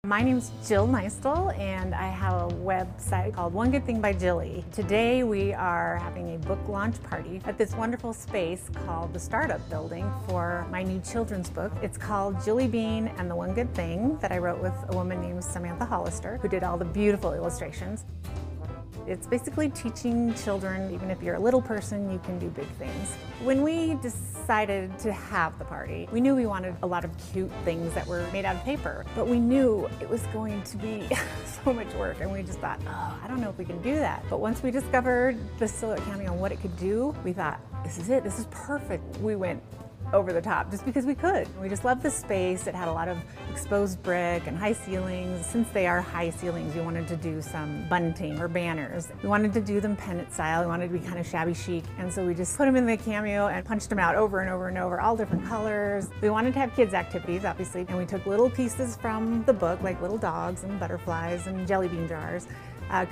My name's Jill Neistel, and I have a website called One Good Thing by Jilly. Today we are having a book launch party at this wonderful space called the Startup Building for my new children's book. It's called Jilly Bean and the One Good Thing that I wrote with a woman named Samantha Hollister, who did all the beautiful illustrations. It's basically teaching children, even if you're a little person, you can do big things. When we decided to have the party, we knew we wanted a lot of cute things that were made out of paper, but we knew it was going to be so much work, and we just thought, oh, I don't know if we can do that. But once we discovered the silhouette cameo and what it could do, we thought, this is it, this is perfect. We went over the top just because we could. We just loved the space. It had a lot of exposed brick and high ceilings. Since they are high ceilings, we wanted to do some bunting or banners. We wanted to do them pennant style. We wanted to be kind of shabby chic. And so we just put them in the cameo and punched them out over and over and over, all different colors. We wanted to have kids activities, obviously, and we took little pieces from the book, like little dogs and butterflies and jelly bean jars.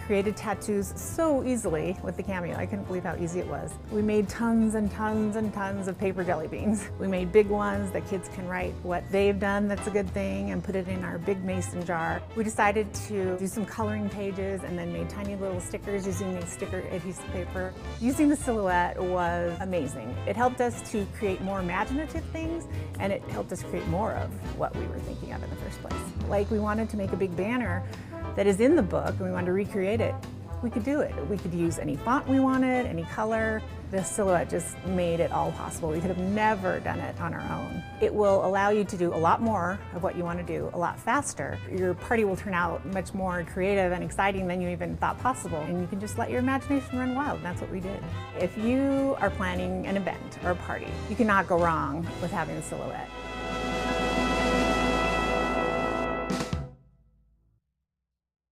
Created tattoos so easily with the cameo. I couldn't believe how easy it was. We made tons and tons and tons of paper jelly beans. We made big ones that kids can write what they've done that's a good thing and put it in our big mason jar. We decided to do some coloring pages and then made tiny little stickers using the sticker adhesive paper. Using the silhouette was amazing. It helped us to create more imaginative things, and it helped us create more of what we were thinking of in the first place. Like, we wanted to make a big banner that is in the book, and we wanted to recreate it. We could do it. We could use any font we wanted, any color. The silhouette just made it all possible. We could have never done it on our own. It will allow you to do a lot more of what you want to do a lot faster. Your party will turn out much more creative and exciting than you even thought possible, and you can just let your imagination run wild, and that's what we did. If you are planning an event or a party, you cannot go wrong with having a silhouette.